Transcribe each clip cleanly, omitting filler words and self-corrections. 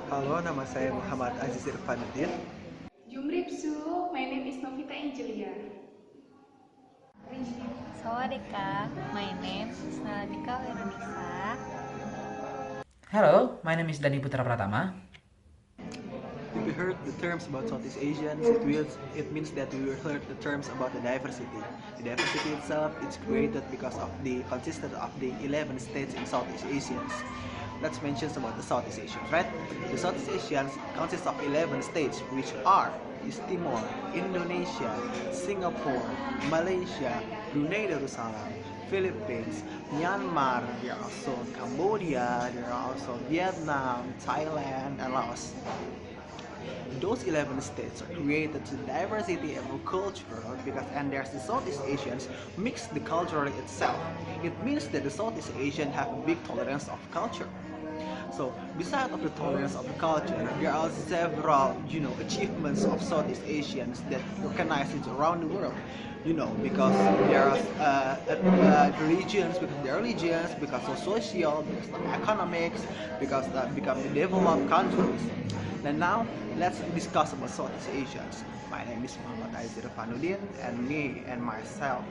Halo, nama saya Muhammad Aziz Irfanuddin. Jumripsu, my name is Novita Angelia. Sawadika, my name is Naladika Wiranisa. Hello, my name is Dani Putra Pratama. If we heard the terms about Southeast Asians, it means that we will heard the terms about the diversity. The diversity itself is created because of the consisted of the 11 states in Southeast Asians. Let's mention about the Southeast Asians, right? The Southeast Asians consists of 11 states, which are East Timor, Indonesia, Singapore, Malaysia, Brunei Darussalam, Philippines, Myanmar, there are also Cambodia, there are also Vietnam, Thailand, and Laos. Those 11 states are created to diversity of culture because and there's the Southeast Asians mix the culture itself. It means that the Southeast Asians have a big tolerance of culture. So besides of the tolerance of the culture, there are several, achievements of Southeast Asians that recognized around the world. Because there are religions, because of social, because of economics, because become the developed countries. And now let's discuss about Southeast Asians. My name is Muhammad Aizir Fanuddin, and me and myself.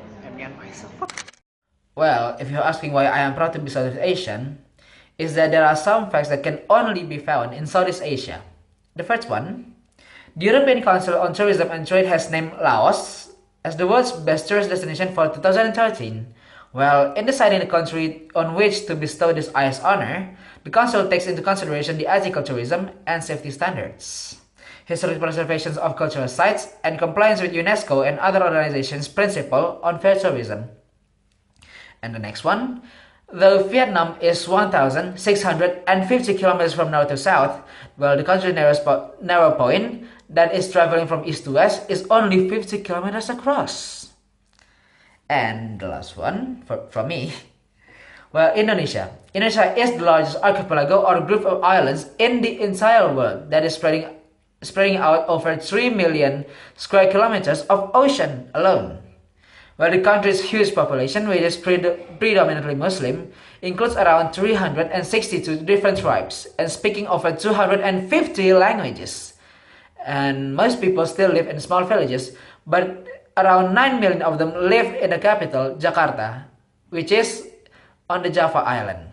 Well, if you're asking why I am proud to be Southeast Asian, is that there are some facts that can only be found in Southeast Asia. The first one, the European Council on Tourism and Trade has named Laos as the world's best tourist destination for 2013. Well, in deciding the country on which to bestow this highest honor, the Council takes into consideration the ethical tourism and safety standards, historic preservation of cultural sites, and compliance with UNESCO and other organizations' principle on fair tourism. And the next one, though Vietnam is 1,650 kilometers from north to south, while the country's narrow point, that is traveling from east to west, is only 50 kilometers across. And the last one, from me, well, Indonesia. Indonesia is the largest archipelago or group of islands in the entire world that is spreading out over 3 million square kilometers of ocean alone. While the country's huge population, which is predominantly Muslim, includes around 362 different tribes and speaking over 250 languages. And most people still live in small villages, but around 9 million of them live in the capital, Jakarta, which is on the Java Island.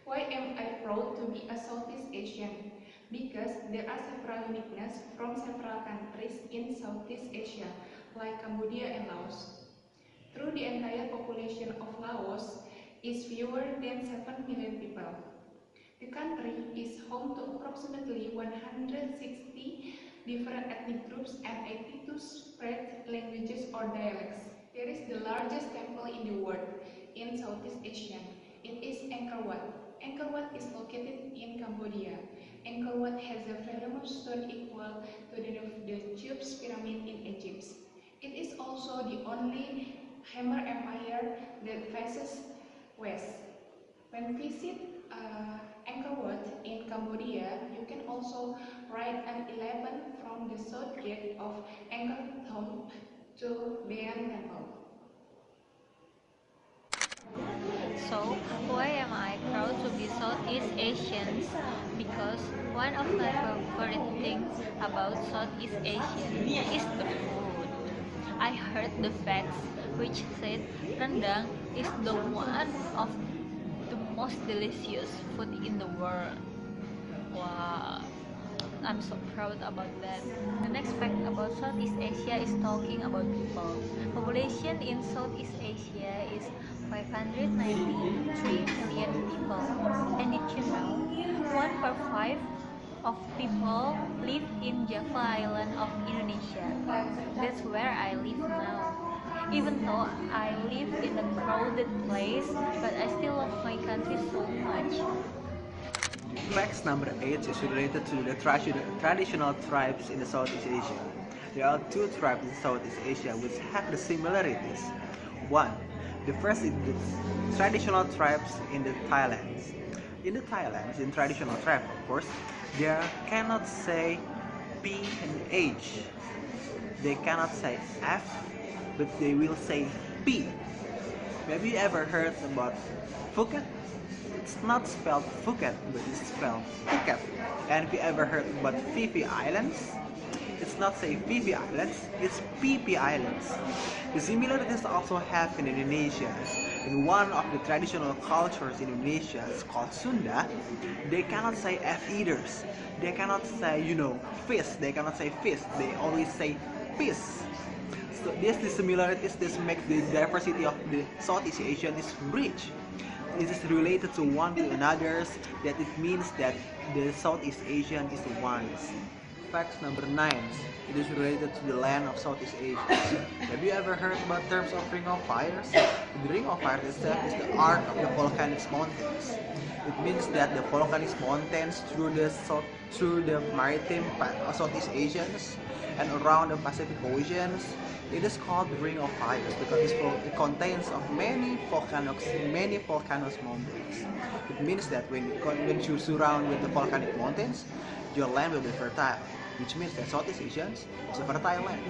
Why am I proud to be a Southeast Asian? Because there are several uniqueness from several countries in Southeast Asia, like Cambodia and Laos. Through the entire population of Laos is fewer than 7 million people. The country is home to approximately 160 different ethnic groups and 82 spread languages or dialects. There is the largest temple in the world in Southeast Asia. It is Angkor Wat. Angkor Wat is located in Cambodia. Angkor Wat has a famous stone equal to the Cheops pyramid in Egypt. It is also the only Khmer Empire that faces west. When visit Angkor Wat in Cambodia, you can also ride an 11 from the south gate of Angkor Thom to Dayan Temple. So, why am I proud to be Southeast Asians? Because one of my favorite things about Southeast Asia is the food. I heard the facts which said rendang is the one of the most delicious food in the world. Wow, I'm so proud about that. The next fact about Southeast Asia is talking about people. Population in Southeast Asia is 593 million people. And did you know 1 per 5 of people live in Java Island of Indonesia? That's where I live now. Even though I live in a crowded place, but I still love my country so much. Fact number 8 is related to the traditional tribes in the Southeast Asia. There are two tribes in Southeast Asia which have the similarities. One, the first is the traditional tribes in the Thailands. In traditional tribe, of course, they cannot say P and H. They cannot say F, but they will say P. Have you ever heard about Phuket? It's not spelled Phuket, but it's spelled Phuket. And if you ever heard about Phi Islands, it's not say Phi Islands, it's PP Islands. The similarities also happen in Indonesia. In one of the traditional cultures in Indonesia, it's called Sunda, they cannot say F-eaters. They cannot say, fist. They cannot say fist. They always say peace. So the similarities, this makes the diversity of the Southeast Asian is rich. It is related to one to another, that it means that the Southeast Asian is one. Fact number 9. It is related to the land of Southeast Asia. Have you ever heard about terms of Ring of Fires? The Ring of Fire itself is the art of the volcanic mountains. It means that the volcanic mountains through the maritime Southeast Asians and around the Pacific Oceans, it is called the Ring of Fires because it contains of many volcanoes mountains. It means that when you surround with the volcanic mountains, your land will be fertile, which means that Southeast Asians is a fertile land.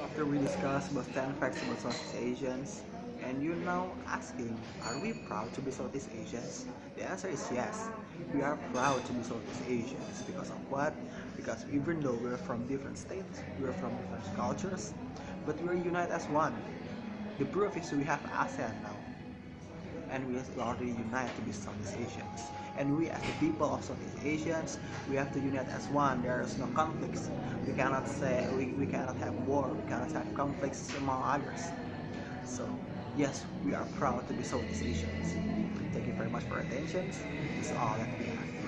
After we discuss about 10 facts about Southeast Asians, and you're now asking, are we proud to be Southeast Asians? The answer is yes. We are proud to be Southeast Asians. Because of what? Because even though we're from different states, we're from different cultures, but we're united as one. The proof is we have ASEAN now, and we are already united to be Southeast Asians. And we as the people of Southeast Asians, we have to unite as one. There is no conflicts. We cannot say we cannot have war, we cannot have conflicts among others. So yes, we are proud to be Southeast Asians. Thank you very much for your attention. This is all that we have.